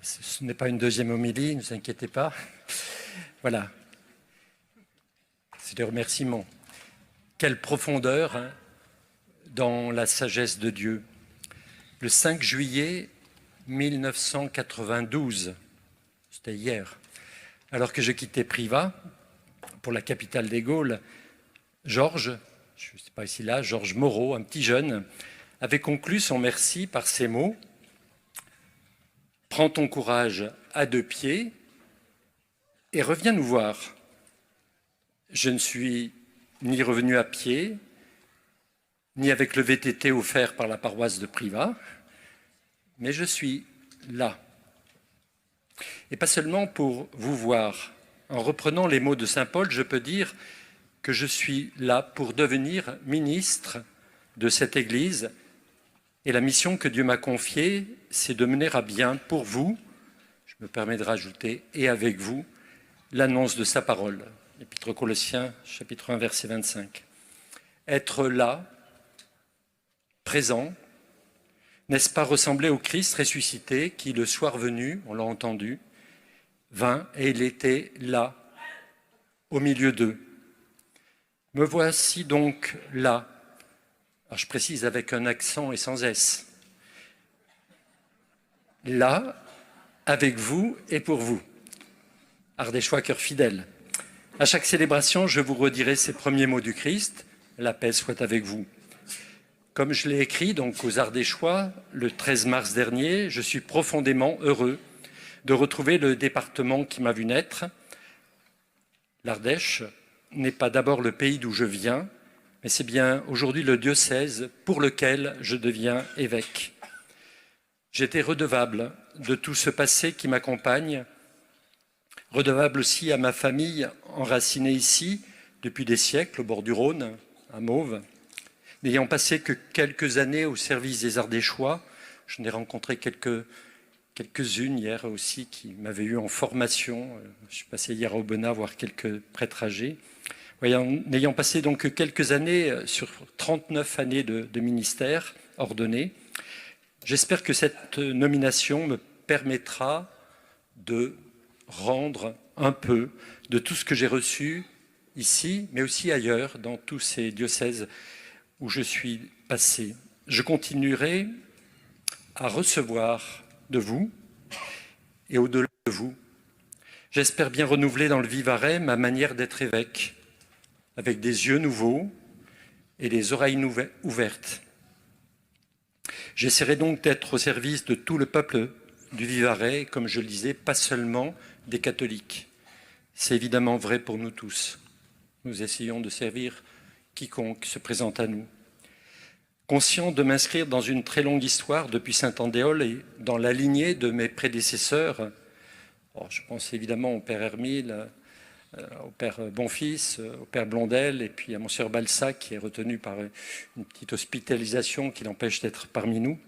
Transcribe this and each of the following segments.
Ce n'est pas une deuxième homélie, ne vous inquiétez pas. Voilà. C'est des remerciements. Quelle profondeur hein, dans la sagesse de Dieu. Le 5 juillet 1992, c'était hier, alors que je quittais Privas pour la capitale des Gaules, Georges, je ne sais pas ici là, Georges Moreau, un petit jeune, avait conclu son merci par ces mots: « Prends ton courage à deux pieds et reviens nous voir. Je ne suis ni revenu à pied, ni avec le VTT offert par la paroisse de Privas, mais je suis là. Et pas seulement pour vous voir. En reprenant les mots de saint Paul, je peux dire que je suis là pour devenir ministre de cette Église. Et la mission que Dieu m'a confiée, c'est de mener à bien pour vous, je me permets de rajouter, et avec vous, l'annonce de sa parole. L'Épître aux Colossiens, chapitre 1, verset 25. Être là, présent, n'est-ce pas ressembler au Christ ressuscité qui, le soir venu, on l'a entendu, vint et il était là, au milieu d'eux. Me voici donc là. Alors je précise avec un accent et sans S. Là, avec vous et pour vous. Ardéchois, cœur fidèle. À chaque célébration, je vous redirai ces premiers mots du Christ. La paix soit avec vous. Comme je l'ai écrit donc aux Ardéchois le 13 mars dernier, je suis profondément heureux de retrouver le département qui m'a vu naître. L'Ardèche n'est pas d'abord le pays d'où je viens, mais c'est bien aujourd'hui le diocèse pour lequel je deviens évêque. J'étais redevable de tout ce passé qui m'accompagne, redevable aussi à ma famille enracinée ici depuis des siècles au bord du Rhône, à Mauves. N'ayant passé que quelques années au service des Ardéchois, je n'ai rencontré quelques-unes hier aussi qui m'avaient eu en formation. Je suis passé hier à Aubenas voir quelques prêtres âgés. N'ayant passé donc quelques années sur 39 années de ministère ordonné, j'espère que cette nomination me permettra de rendre un peu de tout ce que j'ai reçu ici, mais aussi ailleurs, dans tous ces diocèses où je suis passé. Je continuerai à recevoir de vous et au-delà de vous. J'espère bien renouveler dans le Vivarais ma manière d'être évêque, avec des yeux nouveaux et des oreilles ouvertes. J'essaierai donc d'être au service de tout le peuple du Vivarais, comme je le disais, pas seulement des catholiques. C'est évidemment vrai pour nous tous. Nous essayons de servir quiconque se présente à nous. Conscient de m'inscrire dans une très longue histoire depuis Saint-Andéol et dans la lignée de mes prédécesseurs, je pense évidemment au Père Hermile, au Père Bonfils, au Père Blondel et puis à Monseigneur Balsac qui est retenu par une petite hospitalisation qui l'empêche d'être parmi nous.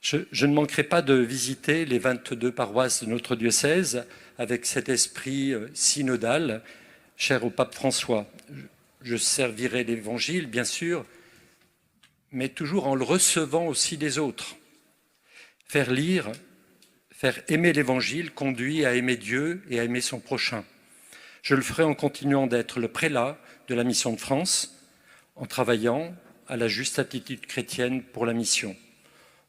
Je ne manquerai pas de visiter les 22 paroisses de notre diocèse avec cet esprit synodal cher au pape François. Je servirai l'Évangile, bien sûr, mais toujours en le recevant aussi des autres. Faire lire, faire aimer l'Évangile conduit à aimer Dieu et à aimer son prochain. Je le ferai en continuant d'être le prélat de la Mission de France, en travaillant à la juste attitude chrétienne pour la mission.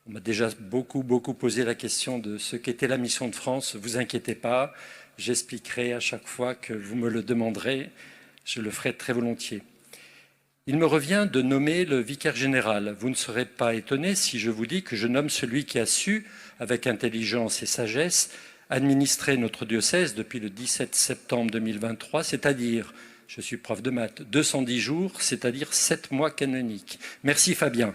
On m'a déjà beaucoup posé la question de ce qu'était la Mission de France. Ne vous inquiétez pas, j'expliquerai à chaque fois que vous me le demanderez. Je le ferai très volontiers. Il me revient de nommer le vicaire général. Vous ne serez pas étonné si je vous dis que je nomme celui qui a su, avec intelligence et sagesse, administrer notre diocèse depuis le 17 septembre 2023, c'est-à-dire, je suis prof de maths, 210 jours, c'est-à-dire 7 mois canoniques. Merci Fabien.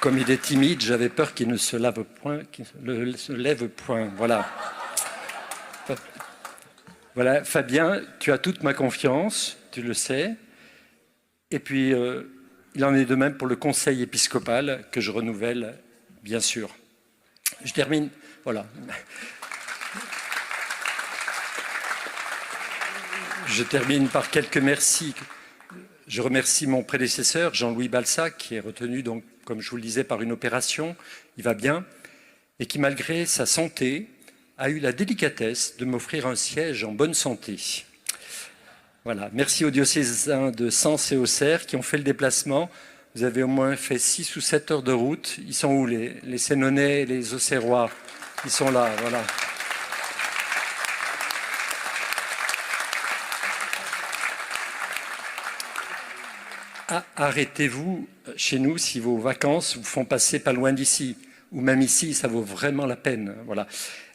Comme il est timide, j'avais peur qu'il ne se lève point. Voilà. Voilà, Fabien, tu as toute ma confiance, tu le sais. Et puis, il en est de même pour le conseil épiscopal que je renouvelle, bien sûr. Je termine, voilà. Je termine par quelques merci. Je remercie mon prédécesseur, Jean-Louis Balsac, qui est retenu, donc, comme je vous le disais, par une opération. Il va bien. Et qui, malgré sa santé, a eu la délicatesse de m'offrir un siège en bonne santé. Voilà. Merci aux diocésains de Sens et Auxerre qui ont fait le déplacement. Vous avez au moins fait 6 ou 7 heures de route. Ils sont où, les Sénonnais, les Auxerrois? Ils sont là, voilà. Arrêtez-vous chez nous si vos vacances vous font passer pas loin d'ici, ou même ici, ça vaut vraiment la peine. Voilà.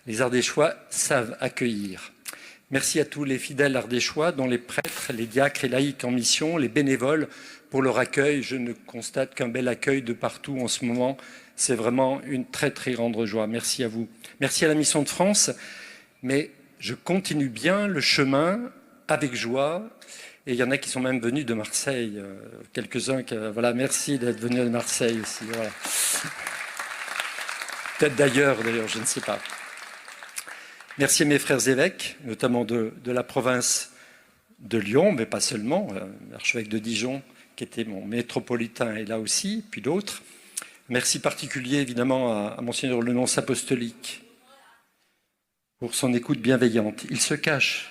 Les Ardéchois savent accueillir. Merci à tous les fidèles ardéchois, dont les prêtres, les diacres et laïcs en mission, les bénévoles, pour leur accueil. Je ne constate qu'un bel accueil de partout en ce moment. C'est vraiment une très, très grande joie. Merci à vous. Merci à la Mission de France. Mais je continue bien le chemin avec joie. Et il y en a qui sont même venus de Marseille. Quelques-uns, voilà, merci d'être venus de Marseille aussi. Voilà. Peut-être d'ailleurs, je ne sais pas. Merci à mes frères évêques, notamment de la province de Lyon, mais pas seulement. L'archevêque de Dijon, qui était mon métropolitain, est là aussi, puis d'autres. Merci particulier, évidemment, à Monseigneur le nonce apostolique pour son écoute bienveillante. Il se cache.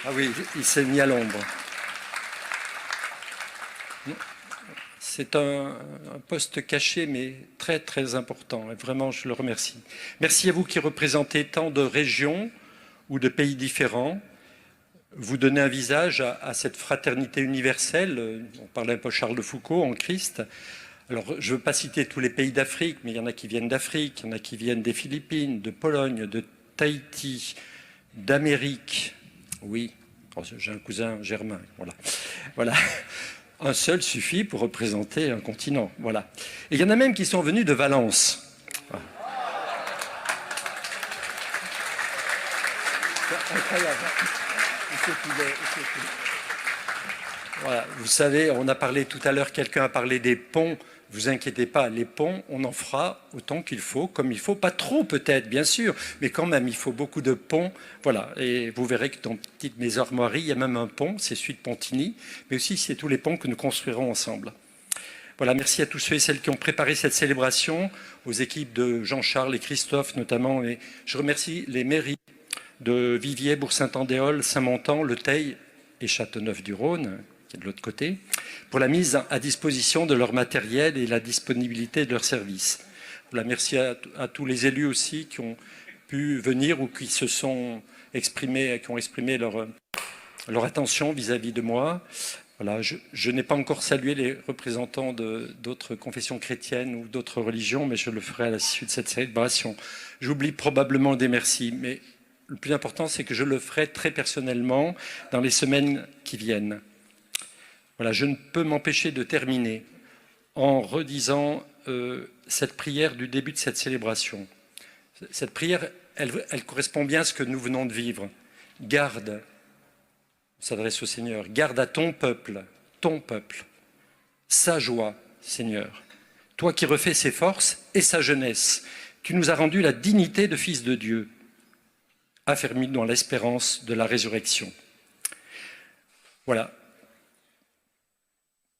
Ah oui, il s'est mis à l'ombre. C'est un poste caché, mais très, très important. Et vraiment, je le remercie. Merci à vous qui représentez tant de régions ou de pays différents. Vous donnez un visage à cette fraternité universelle. On parlait un peu Charles de Foucault en Christ. Alors, je ne veux pas citer tous les pays d'Afrique, mais il y en a qui viennent d'Afrique, il y en a qui viennent des Philippines, de Pologne, de Tahiti, d'Amérique. Oui, j'ai un cousin germain. Voilà. Un seul suffit pour représenter un continent. Voilà. Et il y en a même qui sont venus de Valence. Voilà. Incroyable. Voilà. Vous savez, on a parlé tout à l'heure, quelqu'un a parlé des ponts. Vous inquiétez pas, les ponts, on en fera autant qu'il faut, comme il faut. Pas trop peut-être, bien sûr, mais quand même, il faut beaucoup de ponts. Voilà, et vous verrez que dans Petite Mes Armoiries, il y a même un pont, c'est celui de Pontigny, mais aussi c'est tous les ponts que nous construirons ensemble. Voilà, merci à tous ceux et celles qui ont préparé cette célébration, aux équipes de Jean-Charles et Christophe notamment. Et je remercie les mairies de Viviers, Bourg-Saint-Andéol, Saint-Montan, Le Teil et Châteauneuf-du-Rhône, qui est de l'autre côté, pour la mise à disposition de leur matériel et la disponibilité de leurs services. Voilà, merci à tous les élus aussi qui ont pu venir ou qui se sont exprimés, qui ont exprimé leur attention vis-à-vis de moi. Voilà, je n'ai pas encore salué les représentants d'autres confessions chrétiennes ou d'autres religions, mais je le ferai à la suite de cette célébration. J'oublie probablement des merci, mais le plus important, c'est que je le ferai très personnellement dans les semaines qui viennent. Voilà, je ne peux m'empêcher de terminer en redisant cette prière du début de cette célébration. Cette prière, elle correspond bien à ce que nous venons de vivre. Garde, on s'adresse au Seigneur, garde à ton peuple, sa joie, Seigneur. Toi qui refais ses forces et sa jeunesse, tu nous as rendu la dignité de fils de Dieu, affermis dans l'espérance de la résurrection. Voilà.